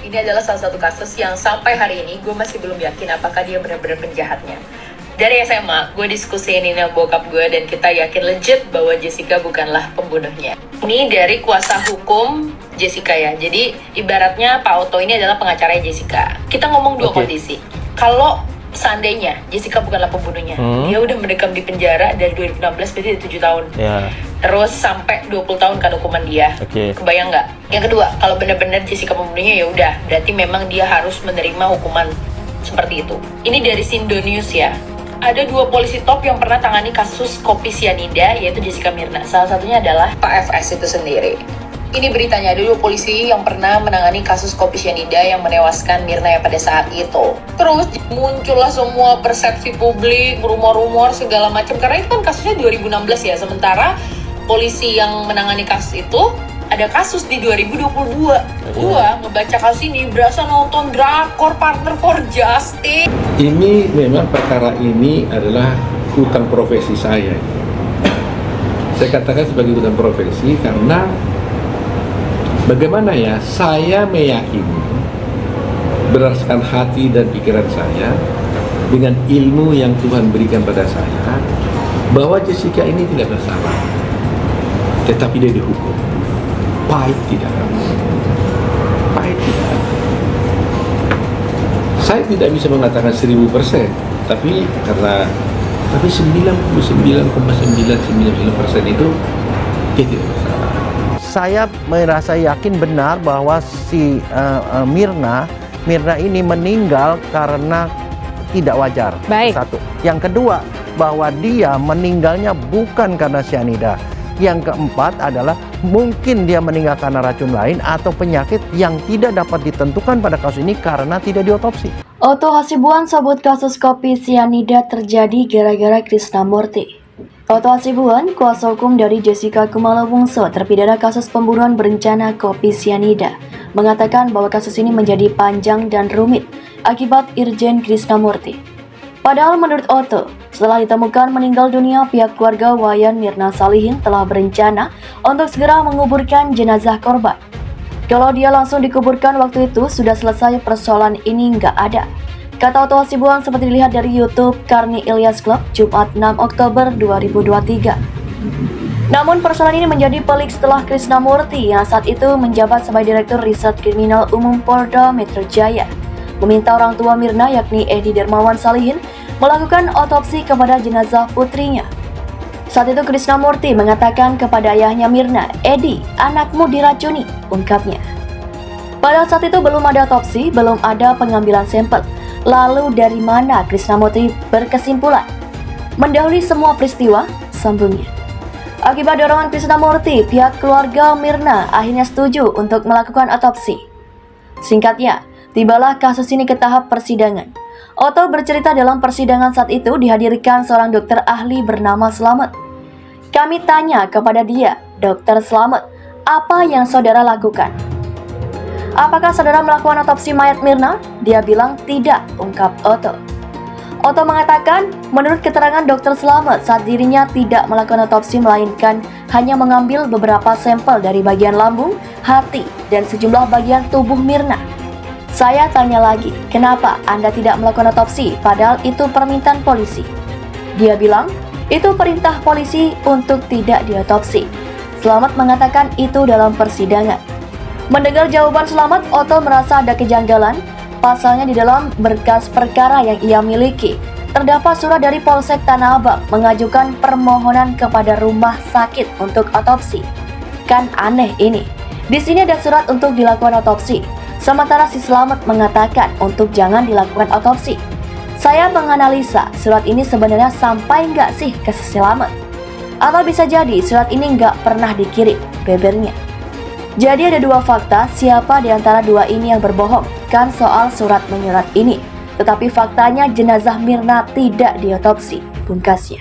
Ini adalah salah satu kasus yang sampai hari ini gue masih belum yakin apakah dia benar-benar penjahatnya. Dari SMA, gue diskusiin ini sama bokap gue dan kita yakin legit bahwa Jessica bukanlah pembunuhnya. Ini dari kuasa hukum Jessica ya. Jadi ibaratnya Pak Otto ini adalah pengacaranya Jessica. Kita ngomong dua kondisi. Kalau seandainya Jessica bukanlah pembunuhnya, dia udah mendekam di penjara dari 2016 berarti 7 tahun. Terus sampai 20 tahun kan hukuman dia. Kebayang nggak? Yang kedua, kalau benar-benar Jessica pembunuhnya ya udah, berarti memang dia harus menerima hukuman seperti itu. Ini dari Sindonews ya. Ada 2 polisi top yang pernah tangani kasus kopi sianida, yaitu Jessica Mirna. Salah satunya adalah Pak FS itu sendiri. Ini beritanya, ada 2 polisi yang pernah menangani kasus kopi sianida yang menewaskan Mirna ya pada saat itu. Terus muncullah semua persepsi publik, rumor-rumor segala macam, karena itu kan kasusnya 2016 ya. Sementara polisi yang menangani kasus itu ada kasus di 2022. Gua ngebaca kasus ini berasa nonton drakor Partner for Justice. Ini memang perkara ini adalah hutang profesi saya. Saya katakan sebagai hutang profesi karena bagaimana ya, saya meyakini berdasarkan hati dan pikiran saya dengan ilmu yang Tuhan berikan pada saya bahwa Jessica ini tidak bersalah, tetapi dia dihukum. Pahit tidak. Pahit tidak. Saya tidak bisa mengatakan 1000%, tapi 99,999% itu dia tidak bersalah. Saya merasa yakin benar bahwa si Mirna ini meninggal karena tidak wajar. Baik. Satu. Yang kedua, bahwa dia meninggalnya bukan karena cyanida. Yang keempat adalah mungkin dia meninggal karena racun lain atau penyakit yang tidak dapat ditentukan pada kasus ini karena tidak diotopsi. Otto Hasibuan sebut kasus kopi cyanida terjadi gara-gara Krisnamurti. Otto Hasibuan, kuasa hukum dari Jessica Kumala Wongso, terpidana kasus pembunuhan berencana kopi cyanida, mengatakan bahwa kasus ini menjadi panjang dan rumit akibat Irjen Krisnamurti. Padahal menurut Otto, setelah ditemukan meninggal dunia, pihak keluarga Wayan Mirna Salihin telah berencana untuk segera menguburkan jenazah korban. Kalau dia langsung dikuburkan waktu itu, sudah selesai persoalan ini nggak ada. Kata Otto Hasibuan seperti dilihat dari YouTube Karni Ilyas Club, Jumat 6 Oktober 2023. Namun persoalan ini menjadi pelik setelah Krisnamurti yang saat itu menjabat sebagai Direktur Riset Kriminal Umum Polda Metro Jaya meminta orang tua Mirna yakni Edi Dermawan Salihin melakukan otopsi kepada jenazah putrinya. Saat itu Krisnamurti mengatakan kepada ayahnya Mirna, "Edi, anakmu diracuni," ungkapnya. Pada saat itu belum ada otopsi, belum ada pengambilan sampel. Lalu dari mana Krisnamurti berkesimpulan? Mendahului semua peristiwa, sambungnya. Akibat dorongan Krisnamurti, pihak keluarga Mirna akhirnya setuju untuk melakukan otopsi. Singkatnya, tibalah kasus ini ke tahap persidangan. Otto bercerita dalam persidangan saat itu dihadirkan seorang dokter ahli bernama Slamet. Kami tanya kepada dia, "Dokter Slamet, apa yang saudara lakukan? Apakah saudara melakukan otopsi mayat Mirna?" Dia bilang tidak, ungkap Otto. Otto mengatakan, menurut keterangan dokter Slamet, saat dirinya tidak melakukan otopsi melainkan hanya mengambil beberapa sampel dari bagian lambung, hati, dan sejumlah bagian tubuh Mirna. Saya tanya lagi, kenapa Anda tidak melakukan otopsi padahal itu permintaan polisi? Dia bilang, itu perintah polisi untuk tidak diotopsi. Slamet mengatakan itu dalam persidangan. Mendengar jawaban Slamet, Otto merasa ada kejanggalan. Pasalnya di dalam berkas perkara yang ia miliki, terdapat surat dari Polsek Tanah Abang mengajukan permohonan kepada rumah sakit untuk otopsi. Kan aneh ini. Di sini ada surat untuk dilakukan otopsi. Sementara si Slamet mengatakan untuk jangan dilakukan otopsi. Saya menganalisa surat ini sebenarnya sampai nggak sih ke si Slamet? Atau bisa jadi surat ini nggak pernah dikirim, bebernya. Jadi ada 2 fakta, siapa di antara 2 ini yang berbohong kan soal surat menyurat ini. Tetapi faktanya jenazah Mirna tidak diotopsi, pungkasnya.